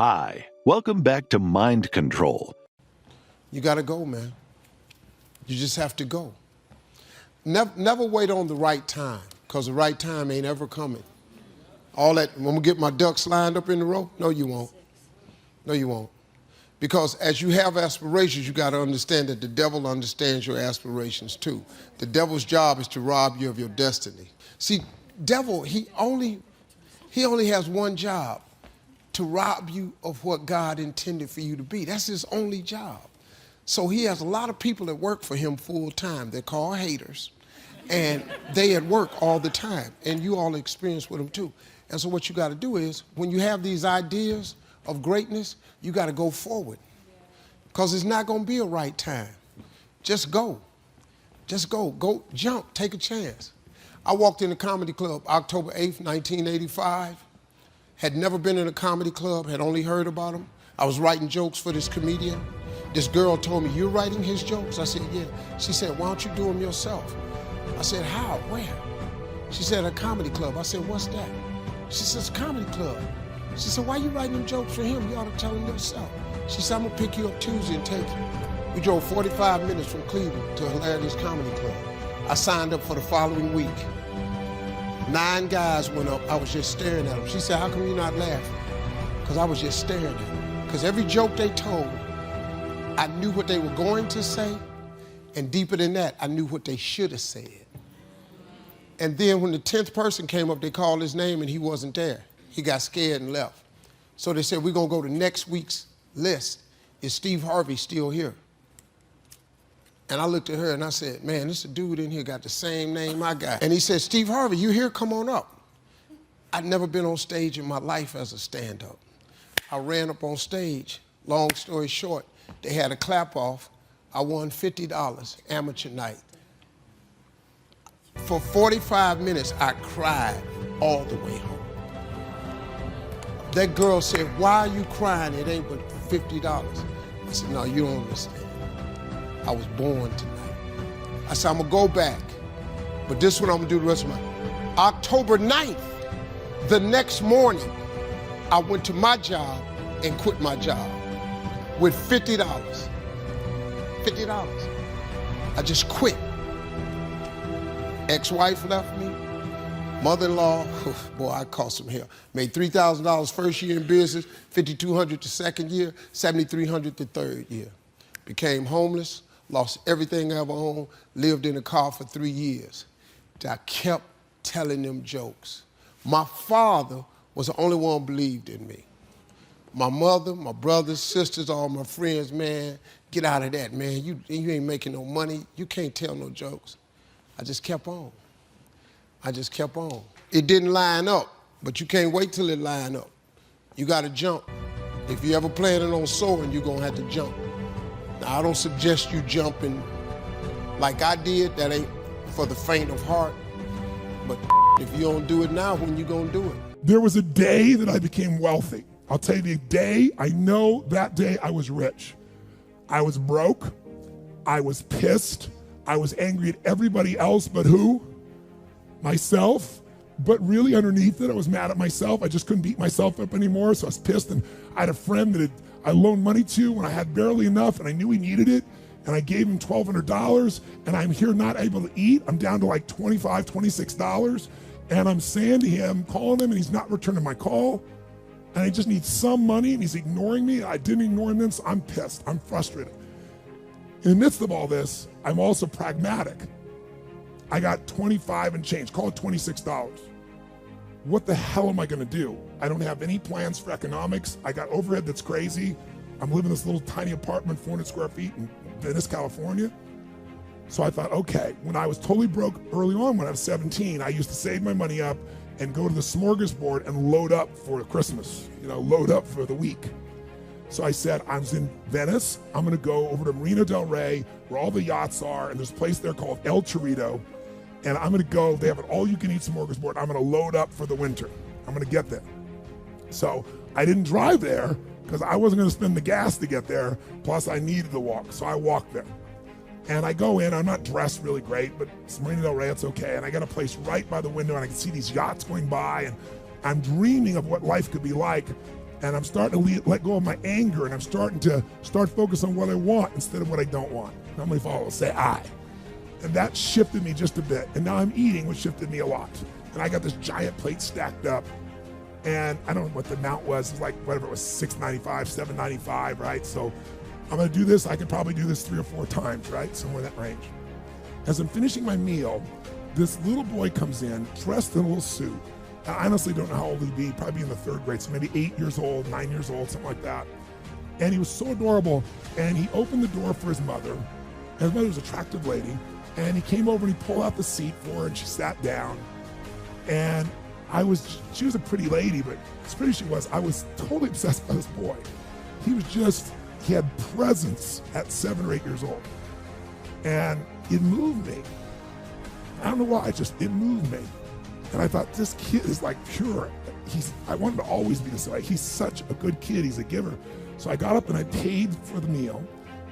Hi, welcome back to Mind Control. You got to go, man. You just have to go. Never wait on the right time, because the right time ain't ever coming. All that, I'm going to get my ducks lined up in the row? No, you won't. No, you won't. Because as you have aspirations, you got to understand that the devil understands your aspirations too. The devil's job is to rob you of your destiny. See, devil, he only has one job: to rob you of what God intended for you to be. That's his only job. So he has a lot of people that work for him full time. They're called haters. And they at work all the time. And you all experience with them too. And so what you got to do is, when you have these ideas of greatness, you got to go forward. Because it's not going to be a right time. Just go. Just go. Go, jump, take a chance. I walked in a comedy club October 8th, 1985. Had never been in a comedy club, had only heard about them. I was writing jokes for this comedian. This girl told me, "You're writing his jokes?" I said, "Yeah." She said, "Why don't you do them yourself?" I said, "How? Where?" She said, "A comedy club." I said, "What's that?" She says, "Comedy club." She said, "Why you writing them jokes for him? You ought to tell him yourself." She said, "I'm gonna pick you up Tuesday and take you." We drove 45 minutes from Cleveland to Hilarity's Comedy Club. I signed up for the following week. 9 guys went up. I was just staring at them. She said, "How come you're not laughing?" Because I was just staring at them. Because every joke they told, I knew what they were going to say, and deeper than that, I knew what they should have said. And then when the 10th person came up, they called his name and he wasn't there. He got scared and left. So they said, "We're gonna go to next week's list. Is Steve Harvey still here?" And I looked at her and I said, "Man, this dude in here got the same name I got." And he said, "Steve Harvey, you here? Come on up." I'd never been on stage in my life as a stand-up. I ran up on stage. Long story short, they had a clap-off. I won $50, amateur night. For 45 minutes, I cried all the way home. That girl said, "Why are you crying? It ain't but $50. I said, "No, you don't understand. I was born tonight." I said, "I'm gonna go back, but this is what I'm gonna do the rest of my life." October 9th, the next morning, I went to my job and quit my job with $50. $50. I just quit. Ex-wife left me. Mother-in-law, boy, I cost some hell. Made $3,000 first year in business, $5,200 the second year, $7,300 the third year. Became homeless, lost everything I ever owned, lived in a car for 3 years. I kept telling them jokes. My father was the only one who believed in me. My mother, my brothers, sisters, all my friends, man, get out of that, man. You ain't making no money. You can't tell no jokes. I just kept on. I just kept on. It didn't line up, but you can't wait till it line up. You gotta jump. If you ever planning on soaring, you're gonna have to jump. Now, I don't suggest you jumping like I did. That ain't for the faint of heart. But if you don't do it now, when you gonna do it? There was a day that I became wealthy. I'll tell you the day, I know that day I was rich. I was broke, I was pissed, I was angry at everybody else but who? Myself. But really underneath it, I was mad at myself. I just couldn't beat myself up anymore, so I was pissed. And I had a friend that I loaned money to when I had barely enough, and I knew he needed it, and I gave him $1,200, and I'm here not able to eat. I'm down to like $25, $26, and I'm saying to him, calling him, and he's not returning my call. And I just need some money, and he's ignoring me. I didn't ignore him then, so I'm pissed. I'm frustrated. In the midst of all this, I'm also pragmatic. I got 25 and change, call it $26. What the hell am I gonna do? I don't have any plans for economics. I got overhead that's crazy. I'm living in this little tiny apartment, 400 square feet in Venice, California. So I thought, okay, when I was totally broke early on, when I was 17, I used to save my money up and go to the smorgasbord and load up for Christmas, load up for the week. So I said, I was in Venice, I'm gonna go over to Marina del Rey, where all the yachts are, and there's a place there called El Torito, and I'm gonna go, they have an all-you-can-eat smorgasbord, I'm gonna load up for the winter. I'm gonna get there. So I didn't drive there, because I wasn't gonna spend the gas to get there, plus I needed to walk, so I walked there. And I go in, I'm not dressed really great, but it's Marina del Rey, it's okay. And I got a place right by the window and I can see these yachts going by and I'm dreaming of what life could be like. And I'm starting to let go of my anger, and I'm starting to focus on what I want instead of what I don't want. How many followers say I? And that shifted me just a bit. And now I'm eating, which shifted me a lot. And I got this giant plate stacked up. And I don't know what the amount was. It was like, whatever it was, $6.95, $7.95, right? So I'm gonna do this. I could probably do this 3 or 4 times, right? Somewhere in that range. As I'm finishing my meal, this little boy comes in, dressed in a little suit. I honestly don't know how old he'd be, probably in the 3rd grade, so maybe 8 years old, 9 years old, something like that. And he was so adorable, and he opened the door for his mother, and his mother was an attractive lady, and he came over and he pulled out the seat for her, and she sat down. And she was a pretty lady, but as pretty as she was, I was totally obsessed by this boy. He had presence at 7 or 8 years old. And it moved me. I don't know why, it moved me. And I thought, this kid is like pure. I want him to always be this way. He's such a good kid, he's a giver. So I got up and I paid for the meal,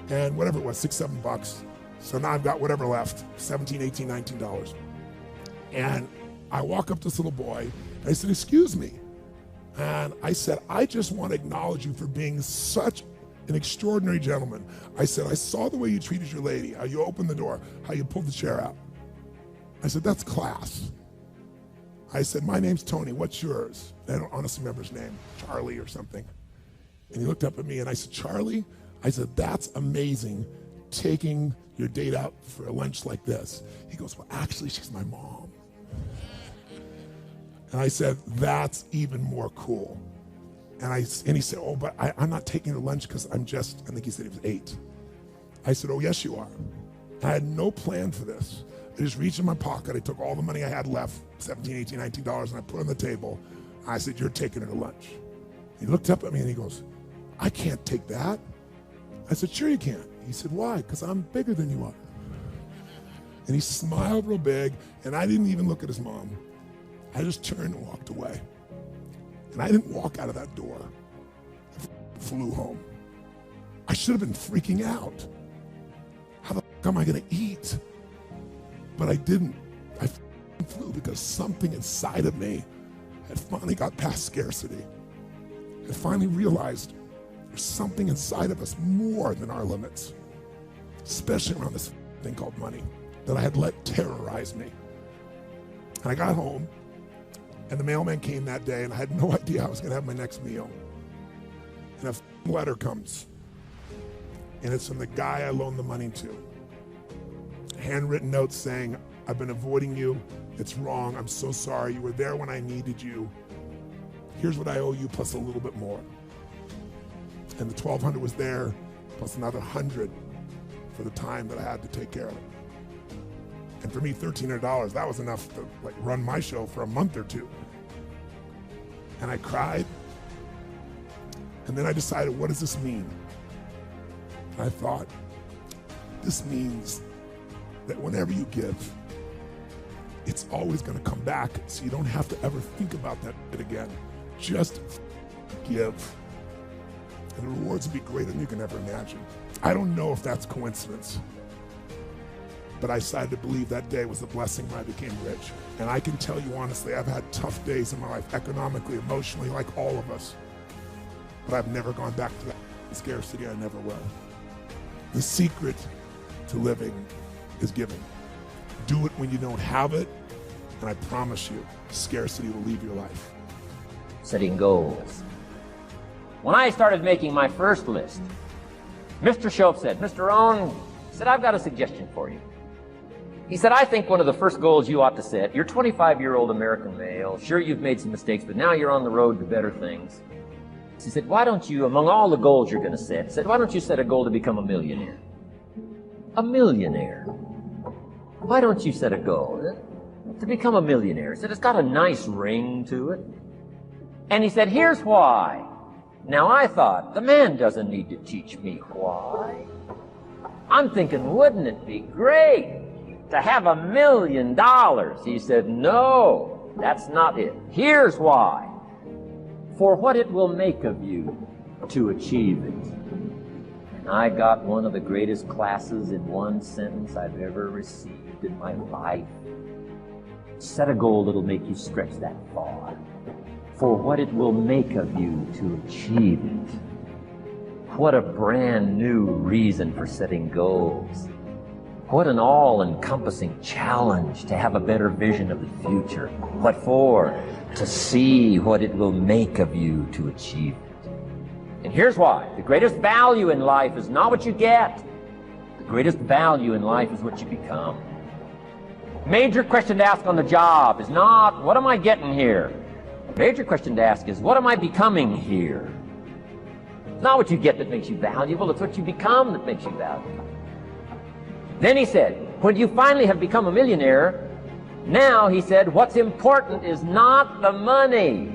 and whatever it was, $6, $7. So now I've got whatever left, $17, $18, $19. And I walk up to this little boy, and I said, excuse me. And I said, I just want to acknowledge you for being such an extraordinary gentleman. I said, I saw the way you treated your lady, how you opened the door, how you pulled the chair out. I said, that's class. I said, my name's Tony, what's yours? I don't honestly remember his name, Charlie or something. And he looked up at me and I said, Charlie? I said, that's amazing, taking your date out for a lunch like this. He goes, well, actually, she's my mom. And I said, that's even more cool. And he said, oh, but I'm not taking her lunch because I think he said he was 8. I said, oh, yes, you are. I had no plan for this. I just reached in my pocket. I took all the money I had left, $17, $18, $19, and I put it on the table. I said, you're taking her to lunch. He looked up at me and he goes, I can't take that. I said, sure you can. He said, why? Because I'm bigger than you are. And he smiled real big, and I didn't even look at his mom. I just turned and walked away. And I didn't walk out of that door. I flew home. I should have been freaking out. How the fuck am I gonna eat? But I didn't. I flew because something inside of me had finally got past scarcity. I finally realized there's something inside of us more than our limits, especially around this thing called money that I had let terrorize me. And I got home, and the mailman came that day, and I had no idea I was gonna have my next meal. And a letter comes, and it's from the guy I loaned the money to. Handwritten notes saying, I've been avoiding you. It's wrong. I'm so sorry. You were there when I needed you. Here's what I owe you plus a little bit more. And the $1,200 was there plus another $100 for the time that I had to take care of it. And for me, $1,300, that was enough to run my show for a month or 2. And I cried. And then I decided, what does this mean? And I thought, this means that whenever you give, it's always gonna come back, so you don't have to ever think about that again. Just give. And the rewards will be greater than you can ever imagine. I don't know if that's coincidence, but I decided to believe that day was the blessing when I became rich. And I can tell you honestly, I've had tough days in my life, economically, emotionally, like all of us. But I've never gone back to that scarcity. I never will. The secret to living is giving. Do it when you don't have it, and I promise you, scarcity will leave your life. Setting goals. When I started making my first list, Mr. Shope said, Mr. Rohn, said, I've got a suggestion for you. He said, I think one of the first goals you ought to set, you're a 25-year-old American male, sure you've made some mistakes, but now you're on the road to better things. He said, why don't you, among all the goals you're going to set, he said, why don't you set a goal to become a millionaire? A millionaire. Why don't you set a goal to become a millionaire? He said, it's got a nice ring to it. And he said, here's why. Now I thought, the man doesn't need to teach me why. I'm thinking, wouldn't it be great to have $1 million? He said, no, that's not it. Here's why. For what it will make of you to achieve it. And I got one of the greatest classes in one sentence I've ever received in my life. Set a goal that'll make you stretch that far. for what it will make of you to achieve it. What a brand new reason for setting goals. What an all-encompassing challenge to have a better vision of the future. What for? To see what it will make of you to achieve it. And here's why. The greatest value in life is not what you get. The greatest value in life is what you become. Major question to ask on the job is not, what am I getting here? Major question to ask is, what am I becoming here? It's not what you get that makes you valuable, it's what you become that makes you valuable. Then he said, when you finally have become a millionaire, now, he said, what's important is not the money.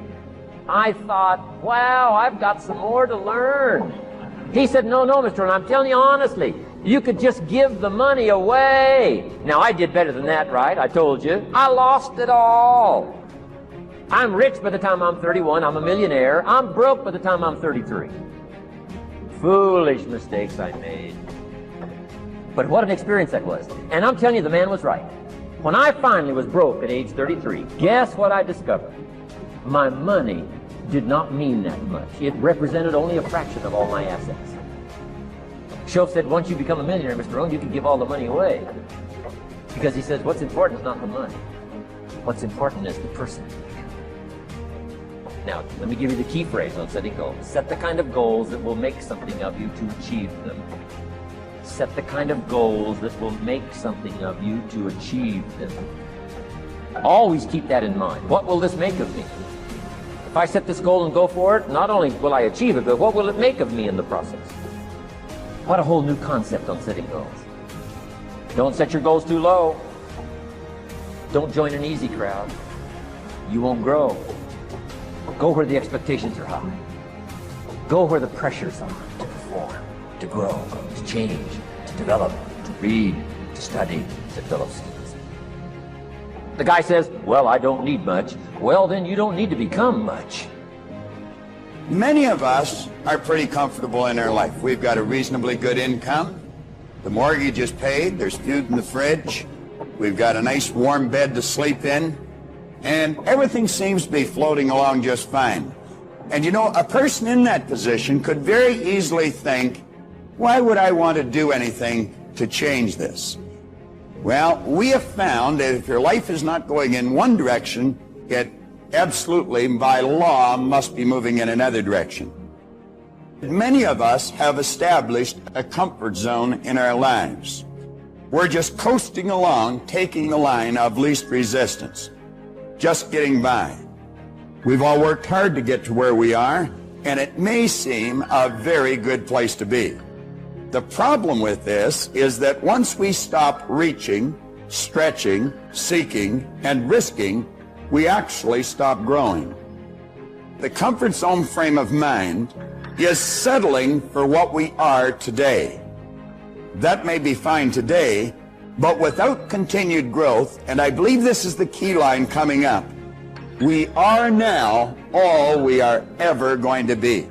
I thought, wow, I've got some more to learn. He said, no, Mr. Ron, I'm telling you honestly, you could just give the money away. Now, I did better than that, right? I told you. I lost it all. I'm rich by the time I'm 31. I'm a millionaire. I'm broke by the time I'm 33. Foolish mistakes I made. But what an experience that was. And I'm telling you, the man was right. When I finally was broke at age 33, guess what I discovered? My money did not mean that much. It represented only a fraction of all my assets. Shoaff said, once you become a millionaire, Mr. Rohn, you can give all the money away. Because he says, what's important is not the money. What's important is the person. Now, let me give you the key phrase on setting goals. Set the kind of goals that will make something of you to achieve them. Set the kind of goals that will make something of you to achieve them. Always keep that in mind. What will this make of me? If I set this goal and go for it, not only will I achieve it, but what will it make of me in the process? What a whole new concept on setting goals. Don't set your goals too low. Don't join an easy crowd. You won't grow. Go where the expectations are high. Go where the pressures are to perform, to grow, to change, to develop, to read, to study, to develop skills. The guy says, well, I don't need much. Well, then you don't need to become much. Many of us are pretty comfortable in our life. We've got a reasonably good income. The mortgage is paid. There's food in the fridge. We've got a nice warm bed to sleep in. And everything seems to be floating along just fine. And you know, a person in that position could very easily think, why would I want to do anything to change this? Well, we have found that if your life is not going in one direction, it absolutely, by law, must be moving in another direction. Many of us have established a comfort zone in our lives. We're just coasting along, taking the line of least resistance, just getting by. We've all worked hard to get to where we are, and it may seem a very good place to be. The problem with this is that once we stop reaching, stretching, seeking, and risking, we actually stop growing. The comfort zone frame of mind is settling for what we are today. That may be fine today, but without continued growth, and I believe this is the key line coming up, we are now all we are ever going to be.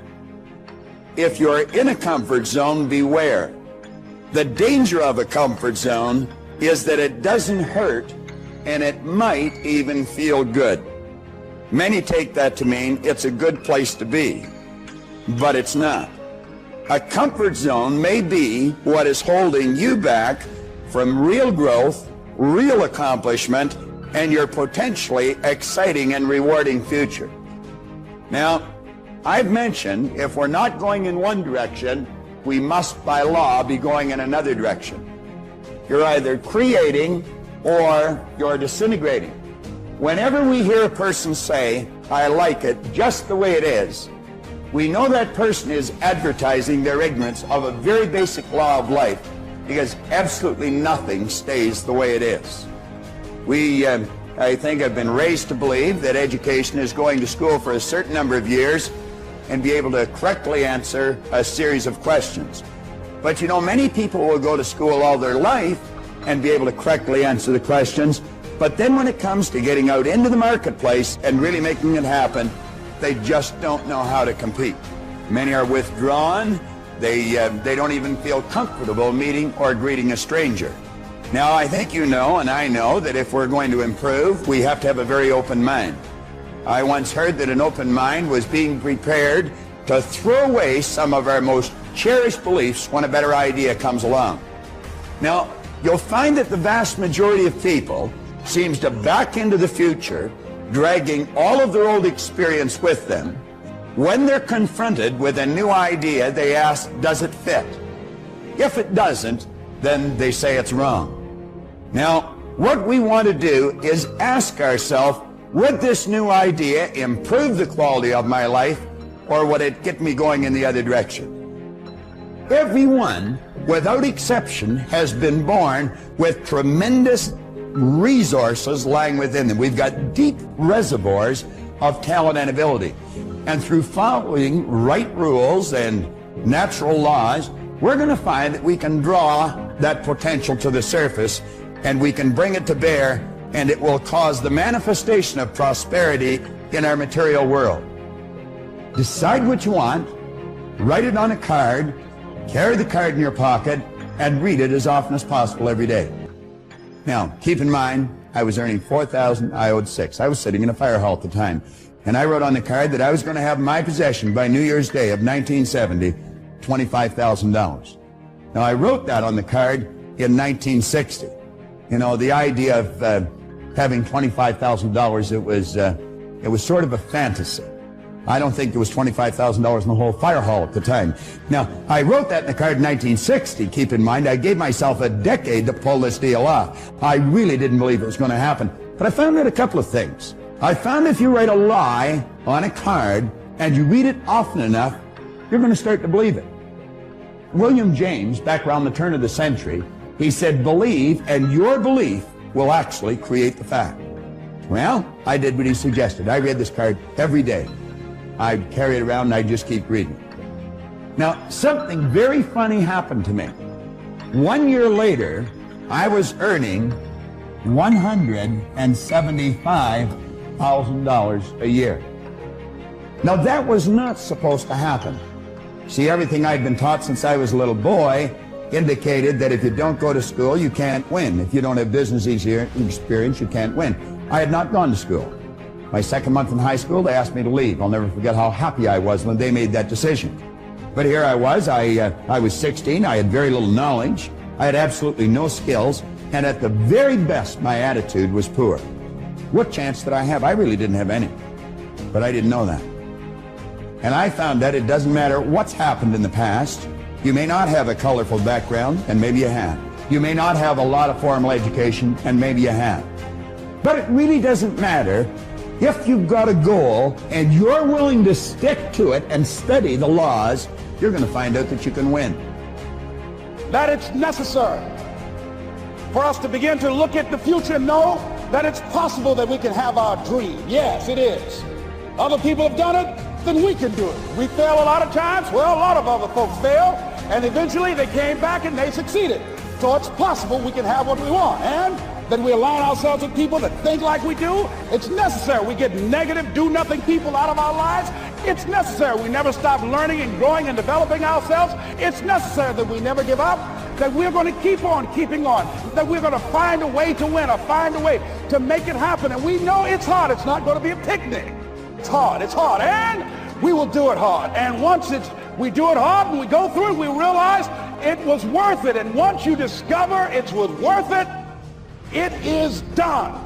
If you're in a comfort zone, beware. The danger of a comfort zone is that it doesn't hurt, and it might even feel good. Many take that to mean it's a good place to be, but it's not. A comfort zone may be what is holding you back from real growth, real accomplishment, and your potentially exciting and rewarding future. Now, I've mentioned if we're not going in one direction, we must by law be going in another direction. You're either creating or you're disintegrating. Whenever we hear a person say, I like it just the way it is, we know that person is advertising their ignorance of a very basic law of life, because absolutely nothing stays the way it is. We, I think, have been raised to believe that education is going to school for a certain number of years and be able to correctly answer a series of questions. But you know, many people will go to school all their life and be able to correctly answer the questions, but then when it comes to getting out into the marketplace and really making it happen, they just don't know how to compete. Many are withdrawn. They don't even feel comfortable meeting or greeting a stranger. Now, I think you know, and I know, that if we're going to improve, we have to have a very open mind. I once heard that an open mind was being prepared to throw away some of our most cherished beliefs when a better idea comes along. Now, you'll find that the vast majority of people seems to back into the future, dragging all of their old experience with them. When they're confronted with a new idea, they ask, does it fit? If it doesn't, then they say it's wrong. Now, what we want to do is ask ourselves, would this new idea improve the quality of my life, or would it get me going in the other direction? Everyone, without exception, has been born with tremendous resources lying within them. We've got deep reservoirs of talent and ability. And through following right rules and natural laws, we're going to find that we can draw that potential to the surface, and we can bring it to bear, and it will cause the manifestation of prosperity in our material world. Decide what you want, write it on a card, carry the card in your pocket, and read it as often as possible every day. Now, keep in mind, I was earning $4,000, I owed $6,000. I was sitting in a fire hall at the time. And I wrote on the card that I was going to have in my possession by New Year's Day of 1970, $25,000. Now, I wrote that on the card in 1960. You know, the idea of having $25,000, it was sort of a fantasy. I don't think there was $25,000 in the whole fire hall at the time. Now, I wrote that in the card in 1960. Keep in mind, I gave myself a decade to pull this deal off. I really didn't believe it was going to happen. But I found out a couple of things. I found if you write a lie on a card and you read it often enough, you're going to start to believe it. William James, back around the turn of the century, he said, believe, and your belief will actually create the fact. Well, I did what he suggested. I read this card every day. I'd carry it around and I'd just keep reading. Now, something very funny happened to me. 1 year later, I was earning $175,000 a year. Now, that was not supposed to happen. See, everything I'd been taught since I was a little boy indicated that if you don't go to school, you can't win. If you don't have business experience, you can't win. I had not gone to school. My second month in high school, they asked me to leave. I'll never forget how happy I was when they made that decision. But here I was, I was 16, I had very little knowledge, I had absolutely no skills, and at the very best, my attitude was poor. What chance did I have? I really didn't have any. But I didn't know that. And I found that it doesn't matter what's happened in the past. You may not have a colorful background, and maybe you have. You may not have a lot of formal education, and maybe you have. But it really doesn't matter. If you've got a goal and you're willing to stick to it and study the laws, you're going to find out that you can win. That it's necessary for us to begin to look at the future and know that it's possible that we can have our dream. Yes, it is. Other people have done it, then we can do it. We fail a lot of times. Well, a lot of other folks fail, and eventually they came back and they succeeded. So it's possible we can have what we want. And then we align ourselves with people that think like we do. It's necessary. We get negative, do-nothing people out of our lives. It's necessary. We never stop learning and growing and developing ourselves. It's necessary that we never give up, that we're going to keep on keeping on, that we're going to find a way to win or find a way to make it happen. And we know it's hard. It's not going to be a picnic. It's hard. It's hard. And we will do it hard. And once we do it hard and we go through it, we realize it was worth it. And once you discover it was worth it, it is done.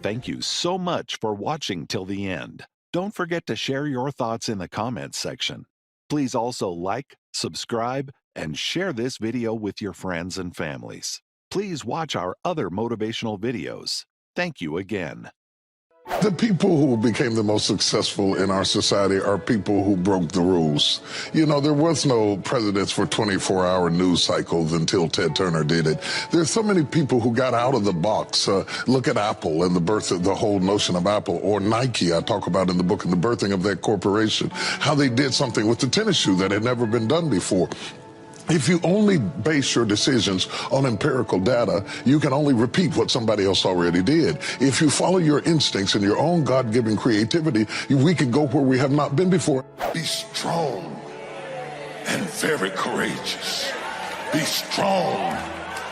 Thank you so much for watching till the end. Don't forget to share your thoughts in the comments section. Please also like, subscribe, and share this video with your friends and families. Please watch our other motivational videos. Thank you again. The people who became the most successful in our society are people who broke the rules. You know, there was no presidents for 24-hour news cycles until Ted Turner did it. There's so many people who got out of the box. Look at Apple and the birth of the whole notion of Apple, or Nike, I talk about in the book, and the birthing of that corporation, how they did something with the tennis shoe that had never been done before. If you only base your decisions on empirical data, you can only repeat what somebody else already did. If you follow your instincts and your own God-given creativity, we can go where we have not been before. Be strong and very courageous. Be strong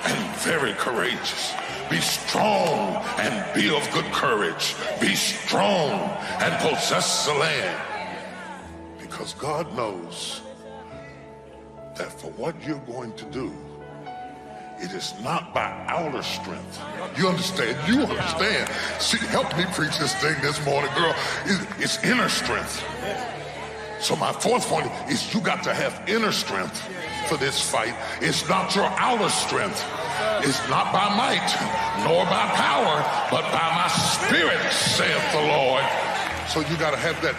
and very courageous. Be strong and be of good courage. Be strong and possess the land. Because God knows that for what you're going to do, it is not by outer strength. You understand? You understand. See, help me preach this thing this morning, girl. It's inner strength. So my fourth point is you got to have inner strength for this fight. It's not your outer strength. It's not by might, nor by power, but by my spirit, saith the Lord. So you got to have that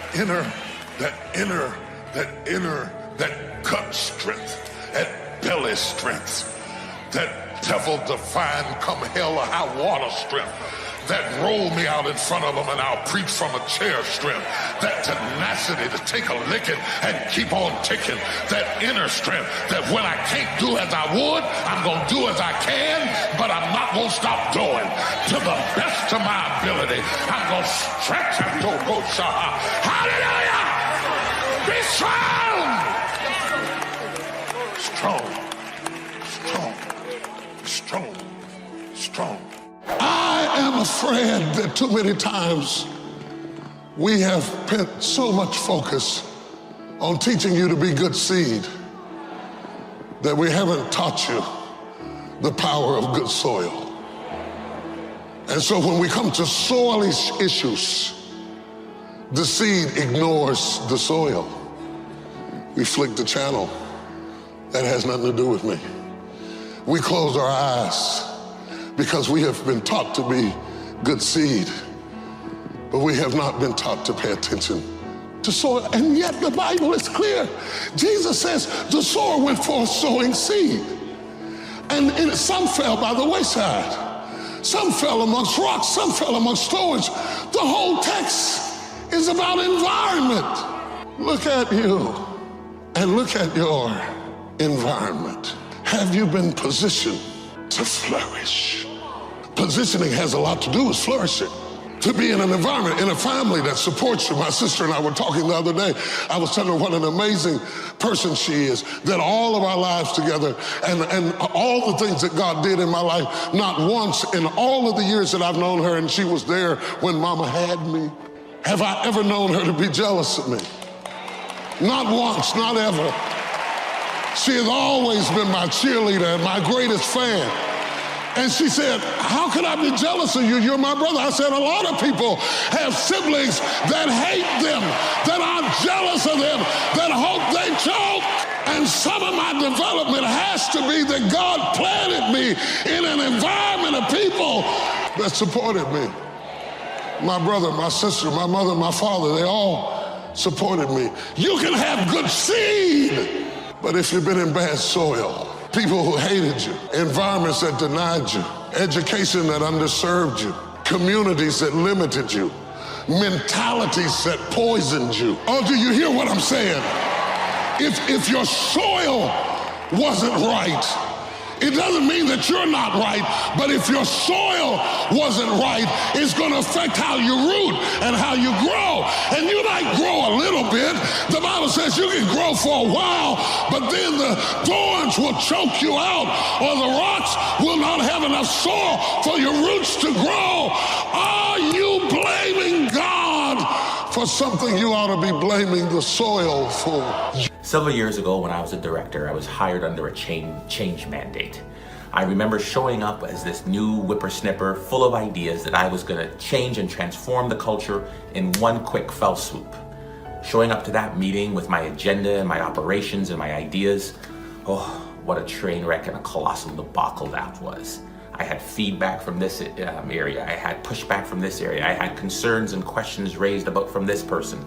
gut strength, that belly strength, that devil-defying come hell or high water strength, that roll me out in front of them and I'll preach from a chair strength, that tenacity to take a licking and keep on ticking, that inner strength that when I can't do as I would, I'm going to do as I can, but I'm not going to stop doing. To the best of my ability, I'm going to stretch and go. Hallelujah! Be strong! Strong. I am afraid that too many times we have put so much focus on teaching you to be good seed that we haven't taught you the power of good soil. And so when we come to soil issues, the seed ignores the soil. We flick the channel. That has nothing to do with me. We close our eyes because we have been taught to be good seed, but we have not been taught to pay attention to soil. And yet the Bible is clear. Jesus says the sower went forth sowing seed. And some fell by the wayside. Some fell amongst rocks, some fell amongst thorns. The whole text is about environment. Look at you and look at your environment. Have you been positioned to flourish? Positioning has a lot to do with flourishing. To be in an environment, in a family that supports you. My sister and I were talking the other day. I was telling her what an amazing person she is, that all of our lives together and all the things that God did in my life, not once in all of the years that I've known her, and she was there when Mama had me, have I ever known her to be jealous of me. Not once, not ever. She has always been my cheerleader and my greatest fan. And she said, how could I be jealous of you? You're my brother. I said, a lot of people have siblings that hate them, that are jealous of them, that hope they choke. And some of my development has to be that God planted me in an environment of people that supported me. My brother, my sister, my mother, my father, they all supported me. You can have good seed, but if you've been in bad soil, people who hated you, environments that denied you, education that underserved you, communities that limited you, mentalities that poisoned you. Oh, do you hear what I'm saying? If your soil wasn't right, it doesn't mean that you're not right, but if your soil wasn't right, it's going to affect how you root and how you grow. And you might grow a little bit. The Bible says you can grow for a while, but then the thorns will choke you out, or the rocks will not have enough soil for your roots to grow. Are you blaming God for something you ought to be blaming the soil for? Several years ago, when I was a director, I was hired under a change mandate. I remember showing up as this new whippersnapper full of ideas that I was going to change and transform the culture in one quick fell swoop. Showing up to that meeting with my agenda and my operations and my ideas, oh, what a train wreck and a colossal debacle that was. I had feedback from this area, I had pushback from this area, I had concerns and questions raised from this person.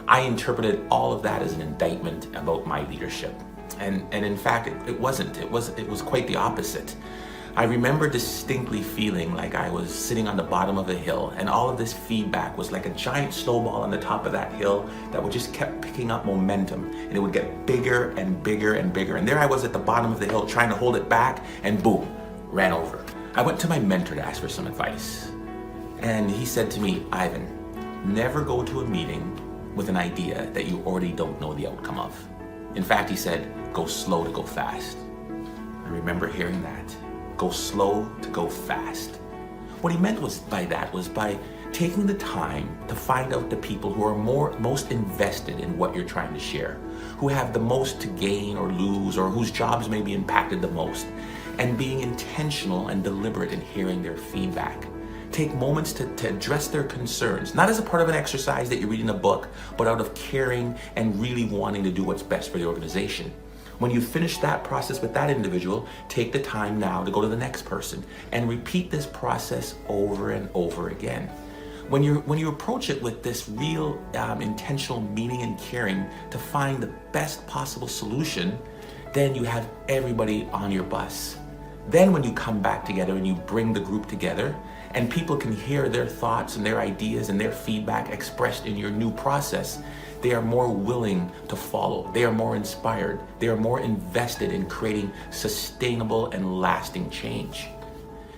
I interpreted all of that as an indictment about my leadership. And in fact, it wasn't. It was quite the opposite. I remember distinctly feeling like I was sitting on the bottom of a hill, and all of this feedback was like a giant snowball on the top of that hill that would just kept picking up momentum, and it would get bigger and bigger and bigger. And there I was at the bottom of the hill trying to hold it back, and boom, ran over. I went to my mentor to ask for some advice. And he said to me, Ivan, never go to a meeting with an idea that you already don't know the outcome of. In fact, he said, go slow to go fast. I remember hearing that. go slow to go fast. What he meant was by taking the time to find out the people who are most invested in what you're trying to share, who have the most to gain or lose, or whose jobs may be impacted the most, and being intentional and deliberate in hearing their feedback. Take moments to address their concerns, not as a part of an exercise that you're reading a book, but out of caring and really wanting to do what's best for the organization. When you finish that process with that individual, take the time now to go to the next person and repeat this process over and over again. When you approach it with this real intentional meaning and caring to find the best possible solution, then you have everybody on your bus. Then when you come back together and you bring the group together and people can hear their thoughts and their ideas and their feedback expressed in your new process, they are more willing to follow. They are more inspired. They are more invested in creating sustainable and lasting change.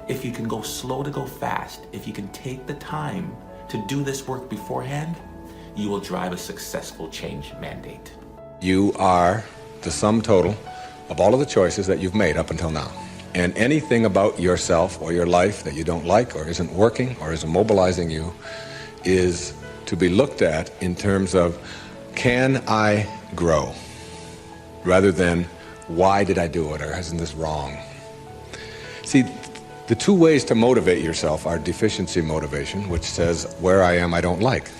If you can go slow to go fast, if you can take the time to do this work beforehand, you will drive a successful change mandate. You are the sum total of all of the choices that you've made up until now. And anything about yourself or your life that you don't like or isn't working or isn't mobilizing you is to be looked at in terms of, can I grow? Rather than, why did I do it, or isn't this wrong? See, the two ways to motivate yourself are deficiency motivation, which says, where I am I don't like.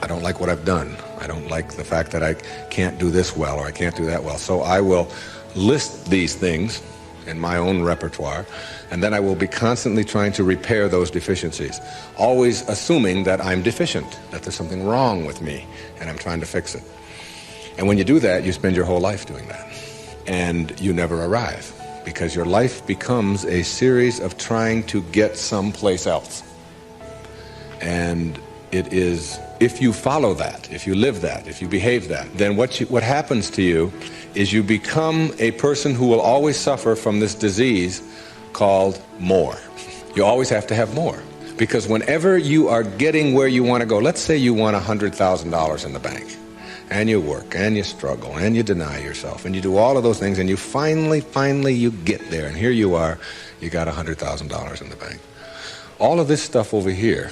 I don't like what I've done. I don't like the fact that I can't do this well or I can't do that well. So I will list these things in my own repertoire, and then I will be constantly trying to repair those deficiencies, always assuming that I'm deficient, that there's something wrong with me, and I'm trying to fix it. And when you do that, you spend your whole life doing that, and you never arrive, because your life becomes a series of trying to get someplace else. And it is, if you follow that, if you live that, if you behave that, then what happens to you is you become a person who will always suffer from this disease called more. You always have to have more. Because whenever you are getting where you want to go, let's say you want $100,000 in the bank, and you work, and you struggle, and you deny yourself, and you do all of those things, and you finally you get there, and here you are, you got $100,000 in the bank. All of this stuff over here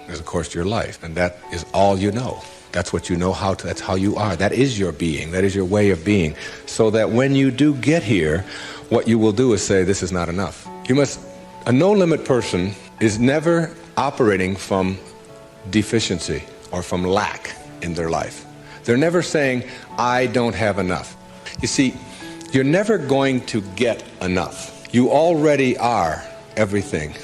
is, of course, your life, and that is all you know. That's what you know how to, that's how you are. That is your being. That is your way of being. So that when you do get here, what you will do is say, this is not enough. A no-limit person is never operating from deficiency or from lack in their life. They're never saying, I don't have enough. You see, you're never going to get enough. You already are everything.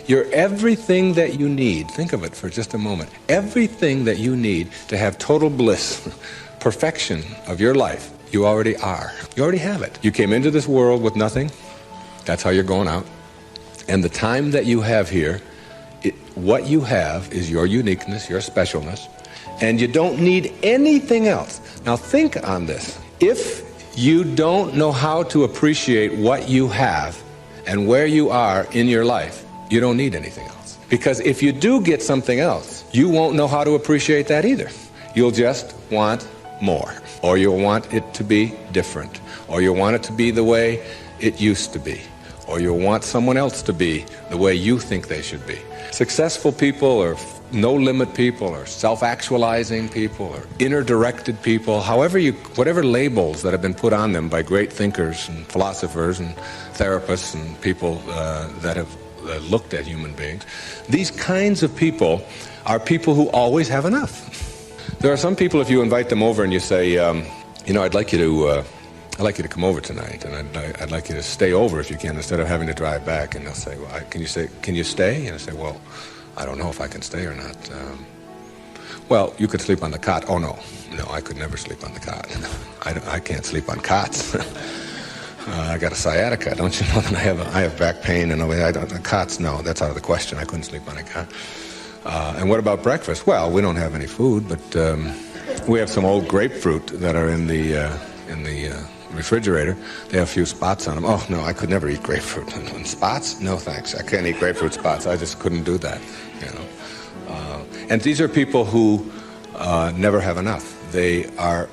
You're everything that you need. Think of it for just a moment. Everything that you need to have total bliss, perfection of your life, you already are. You already have it. You came into this world with nothing. That's how you're going out. And the time that you have here, what you have is your uniqueness, your specialness, and you don't need anything else. Now think on this. If you don't know how to appreciate what you have and where you are in your life, you don't need anything else. Because if you do get something else, you won't know how to appreciate that either. You'll just want more, or you'll want it to be different, or you'll want it to be the way it used to be, or you'll want someone else to be the way you think they should be. Successful people, or no-limit people, or self-actualizing people, or inner-directed people, whatever labels that have been put on them by great thinkers and philosophers and therapists and people that have looked at human beings, these kinds of people are people who always have enough. There are some people, if you invite them over and you say, I'd like you to come over tonight, and I'd like you to stay over if you can, instead of having to drive back. And they'll say, well, can you stay? And I say, well, I don't know if I can stay or not. Well, you could sleep on the cot. Oh, no, I could never sleep on the cot. I can't sleep on cots. I got a sciatica. Don't you know that I have back pain and cots? No, that's out of the question. I couldn't sleep on a cot. And what about breakfast? Well, we don't have any food, but we have some old grapefruit that are in the refrigerator. They have a few spots on them. Oh no, I could never eat grapefruit. And spots? No thanks. I can't eat grapefruit spots. I just couldn't do that. And these are people who never have enough. They are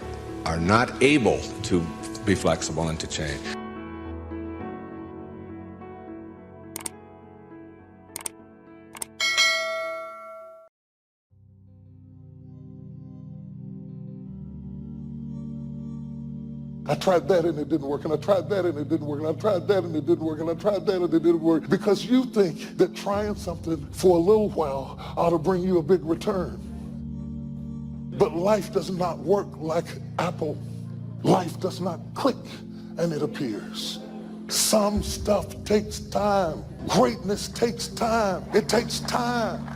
not able to be flexible and to change. I tried that and it didn't work, and I tried that and it didn't work, and I tried that and it didn't work, and I tried that and it didn't work, because you think that trying something for a little while ought to bring you a big return. But life does not work like Apple. Life does not click and it appears. Some stuff takes time. Greatness takes time. It takes time.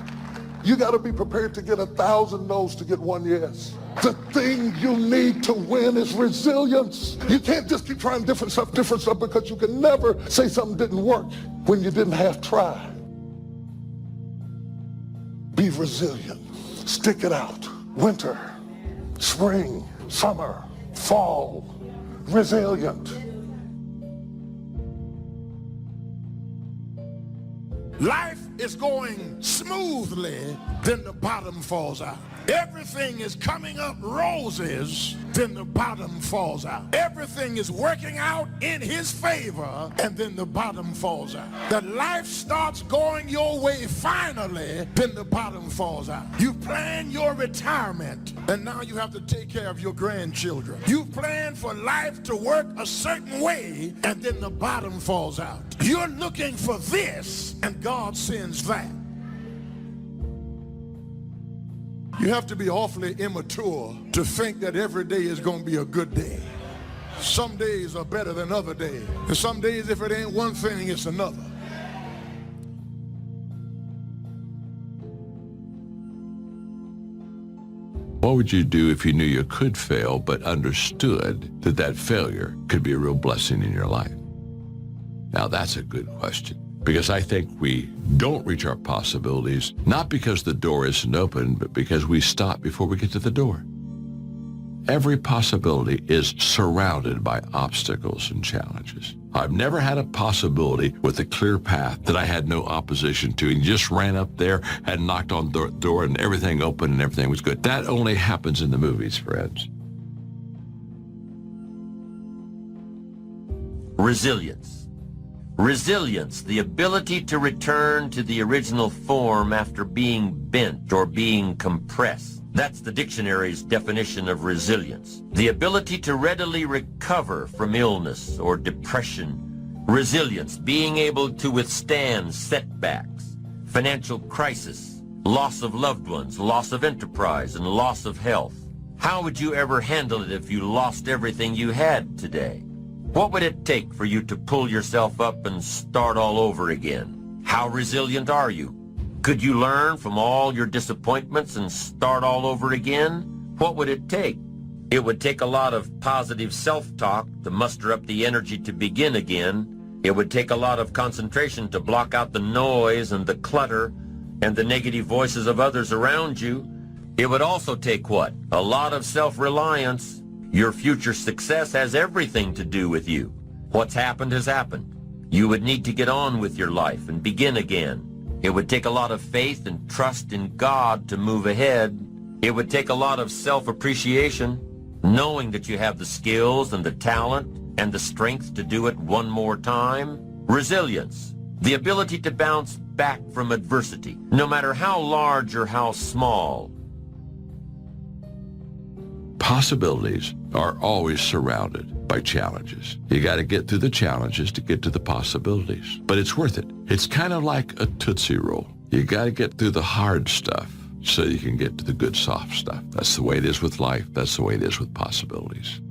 You got to be prepared to get 1,000 no's to get one yes. The thing you need to win is resilience. You can't just keep trying different stuff, because you can never say something didn't work when you didn't half try. Be resilient. Stick it out. Winter, spring, summer, fall. Resilient. Life is going smoothly, then the bottom falls out. Everything is coming up roses, then the bottom falls out. Everything is working out in his favor, and then the bottom falls out. That life starts going your way finally, then the bottom falls out. You plan your retirement, and now you have to take care of your grandchildren. You plan for life to work a certain way, and then the bottom falls out. You're looking for this, and God sends that. You have to be awfully immature to think that every day is going to be a good day. Some days are better than other days. And some days, if it ain't one thing, it's another. What would you do if you knew you could fail, but understood that that failure could be a real blessing in your life? Now, that's a good question. Because I think we don't reach our possibilities, not because the door isn't open, but because we stop before we get to the door. Every possibility is surrounded by obstacles and challenges. I've never had a possibility with a clear path that I had no opposition to and just ran up there and knocked on the door and everything opened and everything was good. That only happens in the movies, friends. Resilience. Resilience, the ability to return to the original form after being bent or being compressed. That's the dictionary's definition of resilience. The ability to readily recover from illness or depression. Resilience, being able to withstand setbacks, financial crisis, loss of loved ones, loss of enterprise, and loss of health. How would you ever handle it if you lost everything you had today? What would it take for you to pull yourself up and start all over again? How resilient are you? Could you learn from all your disappointments and start all over again? What would it take? It would take a lot of positive self-talk to muster up the energy to begin again. It would take a lot of concentration to block out the noise and the clutter and the negative voices of others around you. It would also take what? A lot of self-reliance. Your future success has everything to do with you. What's happened has happened. You would need to get on with your life and begin again. It would take a lot of faith and trust in God to move ahead. It would take a lot of self-appreciation, knowing that you have the skills and the talent and the strength to do it one more time. Resilience, the ability to bounce back from adversity, no matter how large or how small. Possibilities are always surrounded by challenges. You got to get through the challenges to get to the possibilities. But it's worth it. It's kind of like a Tootsie Roll. You got to get through the hard stuff so you can get to the good soft stuff. That's the way it is with life. That's the way it is with possibilities.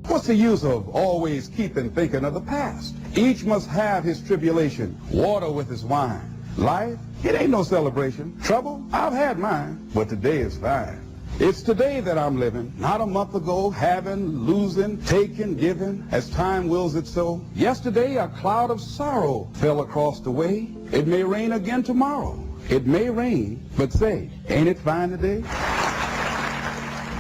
What's the use of always keeping thinking of the past? Each must have his tribulation, water with his wine. Life, it ain't no celebration. Trouble, I've had mine, but today is fine. It's today that I'm living, not a month ago, having, losing, taking, giving, as time wills it so. Yesterday, a cloud of sorrow fell across the way. It may rain again tomorrow. It may rain, but say, ain't it fine today?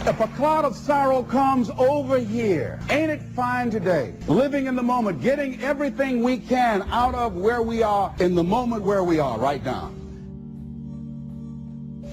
If a cloud of sorrow comes over here, ain't it fine today? Living in the moment, getting everything we can out of where we are in the moment where we are right now.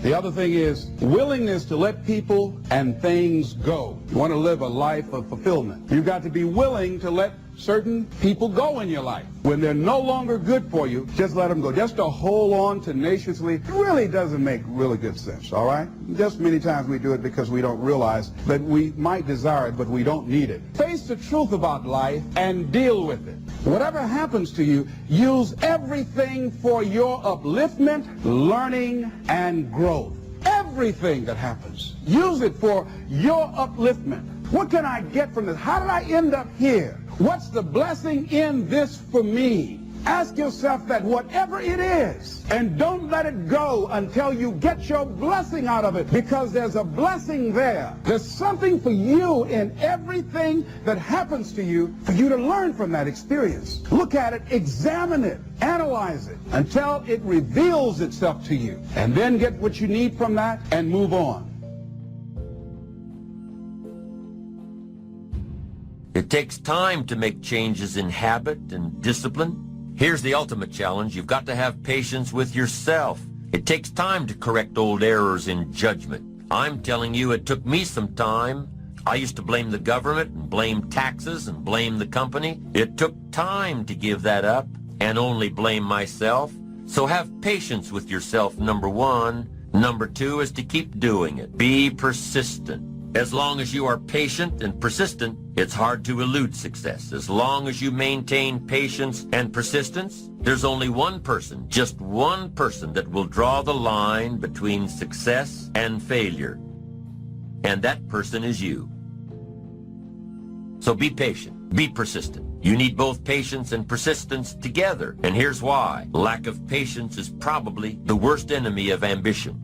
The other thing is willingness to let people and things go. You want to live a life of fulfillment. You've got to be willing to let certain people go in your life. When they're no longer good for you, just let them go. Just to hold on tenaciously really doesn't make really good sense, all right? Just many times we do it because we don't realize that we might desire it, but we don't need it. Face the truth about life and deal with it. Whatever happens to you, use everything for your upliftment, learning, and growth. Everything that happens, use it for your upliftment. What can I get from this? How did I end up here? What's the blessing in this for me? Ask yourself that, whatever it is, and don't let it go until you get your blessing out of it, because there's a blessing there. There's something for you in everything that happens to you for you to learn from that experience. Look at it, examine it, analyze it until it reveals itself to you, and then get what you need from that and move on. It takes time to make changes in habit and discipline. Here's the ultimate challenge. You've got to have patience with yourself. It takes time to correct old errors in judgment. I'm telling you, it took me some time. I used to blame the government and blame taxes and blame the company. It took time to give that up and only blame myself. So have patience with yourself, number one. Number two is to keep doing it. Be persistent. As long as you are patient and persistent, it's hard to elude success. As long as you maintain patience and persistence, there's only one person, just one person, that will draw the line between success and failure. And that person is you. So be patient, be persistent. You need both patience and persistence together. And here's why. Lack of patience is probably the worst enemy of ambition.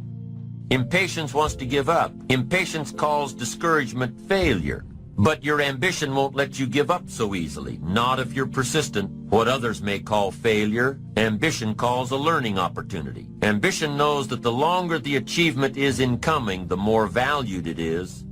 Impatience wants to give up. Impatience calls discouragement failure. But your ambition won't let you give up so easily, not if you're persistent. What others may call failure, ambition calls a learning opportunity. Ambition knows that the longer the achievement is in coming, the more valued it is.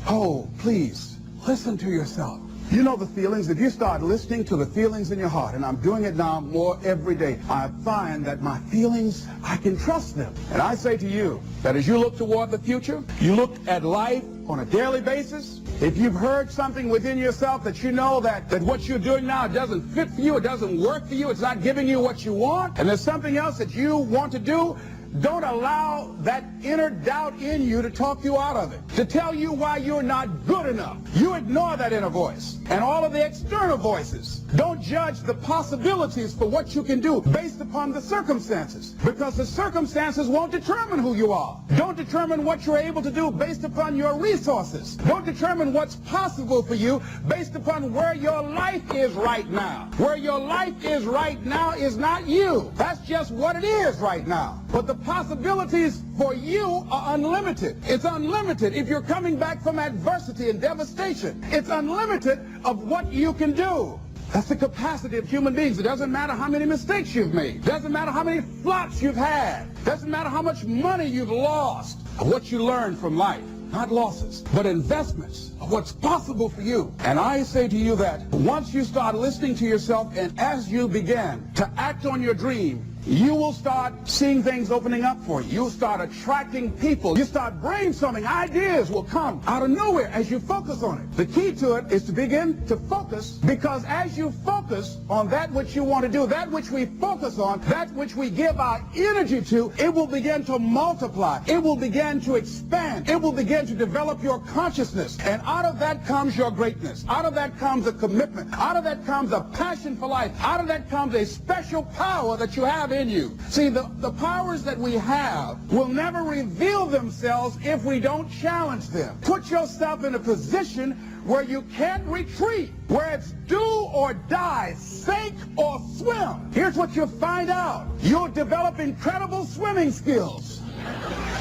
Oh, please, listen to yourself. You know the feelings. If you start listening to the feelings in your heart, and I'm doing it now more every day, I find that my feelings, I can trust them. And I say to you that as you look toward the future, you look at life on a daily basis, if you've heard something within yourself that you know that what you're doing now doesn't fit for you, it doesn't work for you, it's not giving you what you want, and there's something else that you want to do, don't allow that inner doubt in you to talk you out of it, to tell you why you're not good enough. You ignore that inner voice and all of the external voices. Don't judge the possibilities for what you can do based upon the circumstances, because the circumstances won't determine who you are. Don't determine what you're able to do based upon your resources. Don't determine what's possible for you based upon where your life is right now. Where your life is right now is not you. That's just what it is right now. But the possibilities for you are unlimited. It's unlimited if you're coming back from adversity and devastation. It's unlimited of what you can do. That's the capacity of human beings. It doesn't matter how many mistakes you've made. It doesn't matter how many flops you've had. It doesn't matter how much money you've lost. Of what you learn from life. Not losses, but investments of what's possible for you. And I say to you that once you start listening to yourself, and as you begin to act on your dream, you will start seeing things opening up for you. You'll start attracting people. You start brainstorming. Ideas will come out of nowhere as you focus on it. The key to it is to begin to focus, because as you focus on that which you want to do, that which we focus on, that which we give our energy to, it will begin to multiply. It will begin to expand. It will begin to develop your consciousness. And out of that comes your greatness. Out of that comes a commitment. Out of that comes a passion for life. Out of that comes a special power that you have in you. See, the powers that we have will never reveal themselves if we don't challenge them. Put yourself in a position where you can't retreat, where it's do or die, sink or swim. Here's what you'll find out. You'll develop incredible swimming skills.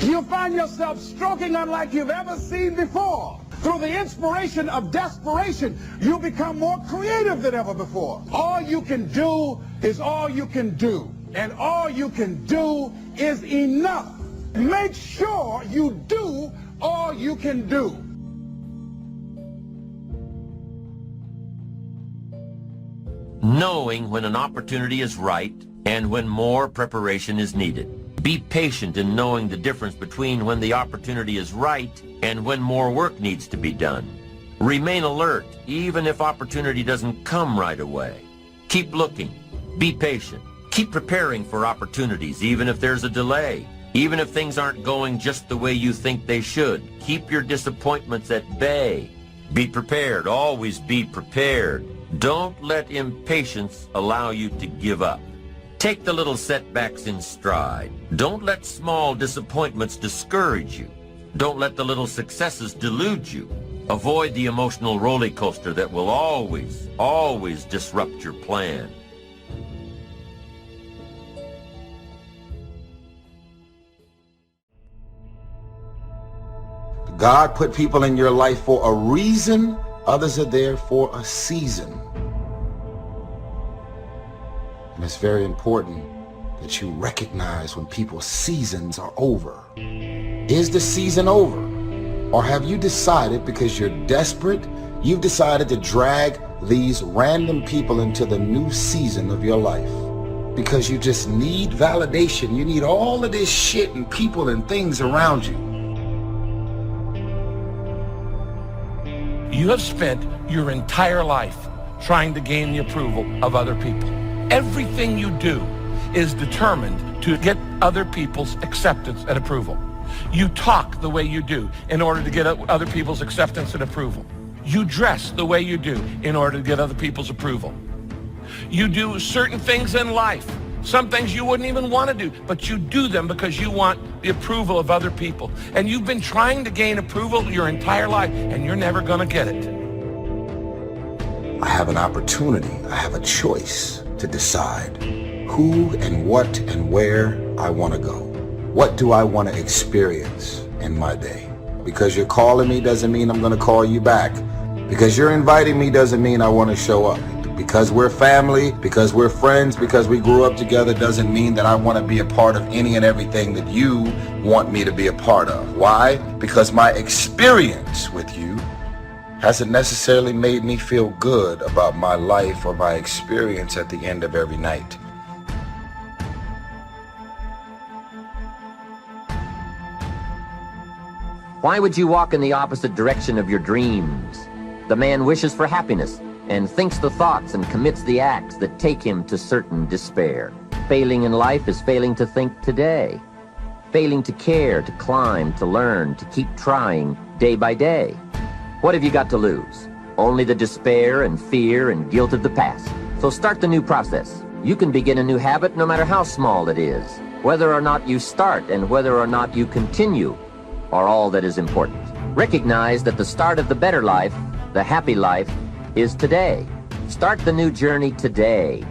You'll find yourself stroking unlike you've ever seen before. Through the inspiration of desperation, you become more creative than ever before. All you can do is all you can do. And all you can do is enough. Make sure you do all you can do. Knowing when an opportunity is right and when more preparation is needed. Be patient in knowing the difference between when the opportunity is right and when more work needs to be done. Remain alert, even if opportunity doesn't come right away. Keep looking. Be patient. Keep preparing for opportunities, even if there's a delay. Even if things aren't going just the way you think they should. Keep your disappointments at bay. Be prepared. Always be prepared. Don't let impatience allow you to give up. Take the little setbacks in stride. Don't let small disappointments discourage you. Don't let the little successes delude you. Avoid the emotional roller coaster that will always disrupt your plan. God put people in your life for a reason. Others are there for a season. And it's very important that you recognize when people's seasons are over. Is the season over? Or have you decided, because you're desperate, you've decided to drag these random people into the new season of your life? Because you just need validation. You need all of this shit and people and things around you. You have spent your entire life trying to gain the approval of other people. Everything you do is determined to get other people's acceptance and approval. You talk the way you do in order to get other people's acceptance and approval. You dress the way you do in order to get other people's approval. You do certain things in life, some things you wouldn't even want to do, but you do them because you want the approval of other people. And you've been trying to gain approval your entire life, and you're never going to get it. I have an opportunity, I have a choice to decide who and what and where I want to go. What do I want to experience in my day? Because you're calling me doesn't mean I'm going to call you back. Because you're inviting me doesn't mean I want to show up. Because we're family, because we're friends, because we grew up together doesn't mean that I want to be a part of any and everything that you want me to be a part of. Why? Because my experience with you hasn't necessarily made me feel good about my life or my experience at the end of every night. Why would you walk in the opposite direction of your dreams? The man wishes for happiness and thinks the thoughts and commits the acts that take him to certain despair. Failing in life is failing to think today, failing to care, to climb, to learn, to keep trying day by day. What have you got to lose? Only the despair and fear and guilt of the past. So start the new process. You can begin a new habit no matter how small it is. Whether or not you start and whether or not you continue are all that is important. Recognize that the start of the better life, the happy life, is today. Start the new journey today.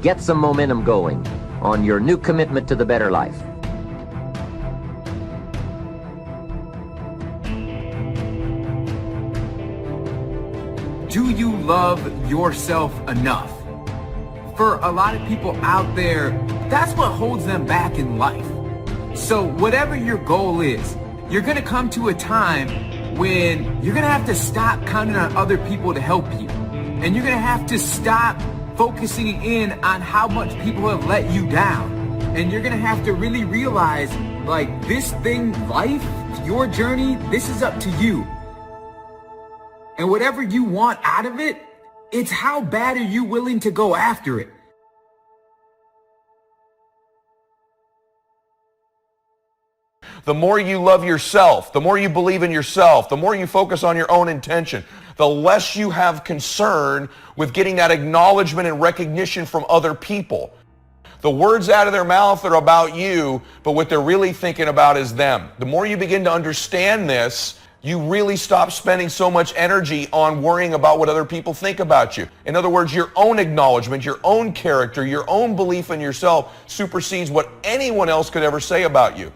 Get some momentum going on your new commitment to the better life. Do you love yourself enough? For a lot of people out there, that's what holds them back in life. So whatever your goal is, you're gonna come to a time when you're gonna have to stop counting on other people to help you. And you're gonna have to stop focusing in on how much people have let you down. And you're gonna have to really realize, like, this thing, life, your journey, this is up to you. And whatever you want out of it, it's how bad are you willing to go after it. The more you love yourself, the more you believe in yourself, the more you focus on your own intention, the less you have concern with getting that acknowledgement and recognition from other people. The words out of their mouth are about you, but what they're really thinking about is them. The more you begin to understand this, you really stop spending so much energy on worrying about what other people think about you. In other words, your own acknowledgement, your own character, your own belief in yourself supersedes what anyone else could ever say about you.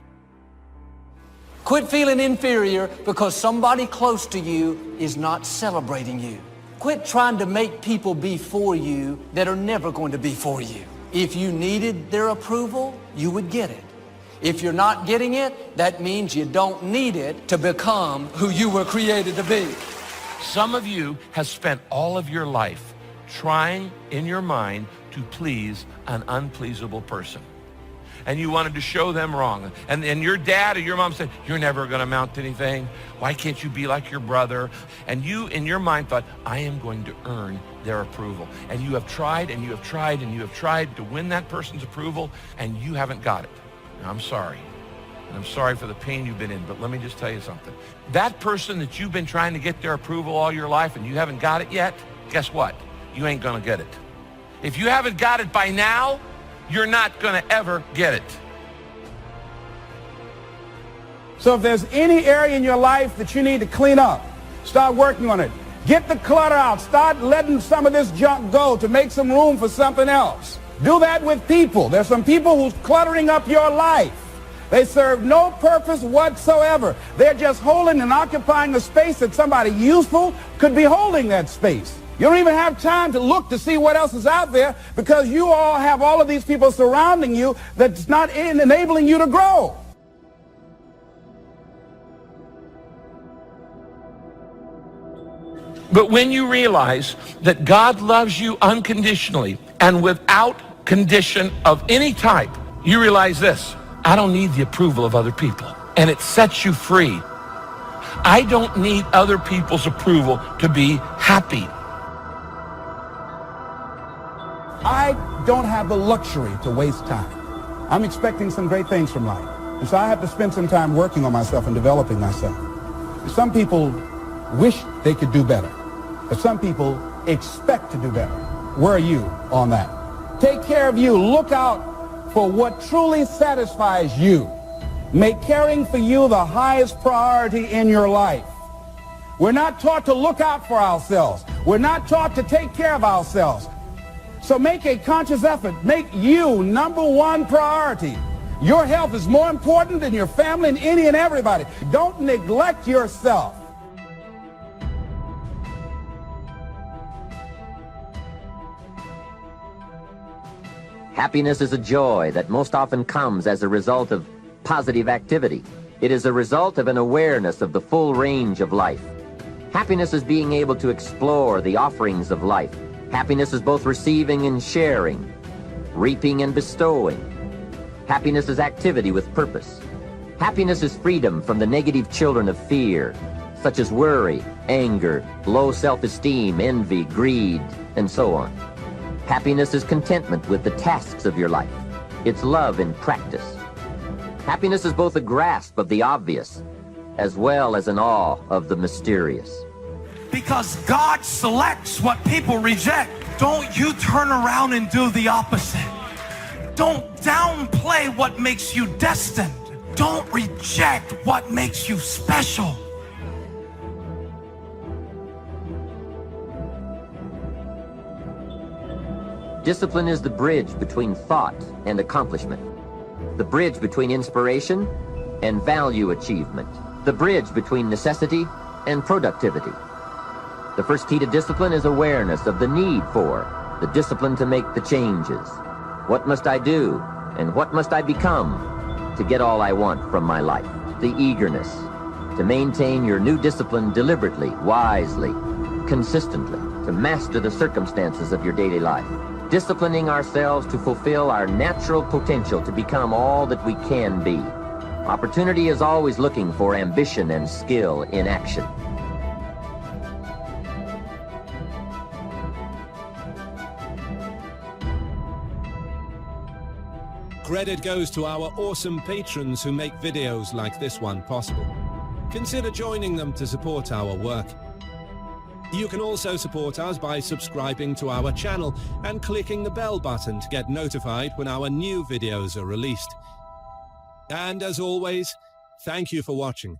Quit feeling inferior because somebody close to you is not celebrating you. Quit trying to make people be for you that are never going to be for you. If you needed their approval, you would get it. If you're not getting it, that means you don't need it to become who you were created to be. Some of you have spent all of your life trying in your mind to please an unpleasable person. and you wanted to show them wrong. And your dad or your mom said, you're never going to amount to anything. Why can't you be like your brother? And you, in your mind, thought, I am going to earn their approval. And you have tried and you have tried and you have tried to win that person's approval, and you haven't got it. And I'm sorry. And I'm sorry for the pain you've been in, but let me just tell you something. That person that you've been trying to get their approval all your life and you haven't got it yet, guess what? You ain't going to get it. If you haven't got it by now, you're not going to ever get it. So if there's any area in your life that you need to clean up, start working on it. Get the clutter out. Start letting some of this junk go to make some room for something else. Do that with people. There's some people who's cluttering up your life. They serve no purpose whatsoever. They're just holding and occupying a space that somebody useful could be holding that space. You don't even have time to look to see what else is out there because you all have all of these people surrounding you that's not enabling you to grow. But when you realize that God loves you unconditionally and without condition of any type, you realize this: I don't need the approval of other people. And it sets you free. I don't need other people's approval to be happy. I don't have the luxury to waste time. I'm expecting some great things from life. And so I have to spend some time working on myself and developing myself. Some people wish they could do better, but some people expect to do better. Where are you on that? Take care of you. Look out for what truly satisfies you. Make caring for you the highest priority in your life. We're not taught to look out for ourselves. We're not taught to take care of ourselves. So make a conscious effort. Make you number one priority. Your health is more important than your family and any and everybody. Don't neglect yourself. Happiness is a joy that most often comes as a result of positive activity. It is a result of an awareness of the full range of life. Happiness is being able to explore the offerings of life. Happiness is both receiving and sharing, reaping and bestowing. Happiness is activity with purpose. Happiness is freedom from the negative children of fear, such as worry, anger, low self-esteem, envy, greed, and so on. Happiness is contentment with the tasks of your life. It's love in practice. Happiness is both a grasp of the obvious, as well as an awe of the mysterious. Because God selects what people reject. Don't you turn around and do the opposite. Don't downplay what makes you destined. Don't reject what makes you special. Discipline is the bridge between thought and accomplishment, the bridge between inspiration and value achievement, the bridge between necessity and productivity. The first key to discipline is awareness of the need for the discipline to make the changes. What must I do and what must I become to get all I want from my life? The eagerness to maintain your new discipline deliberately, wisely, consistently, to master the circumstances of your daily life. Disciplining ourselves to fulfill our natural potential to become all that we can be. Opportunity is always looking for ambition and skill in action. Credit goes to our awesome patrons who make videos like this one possible. Consider joining them to support our work. You can also support us by subscribing to our channel and clicking the bell button to get notified when our new videos are released. And as always, thank you for watching.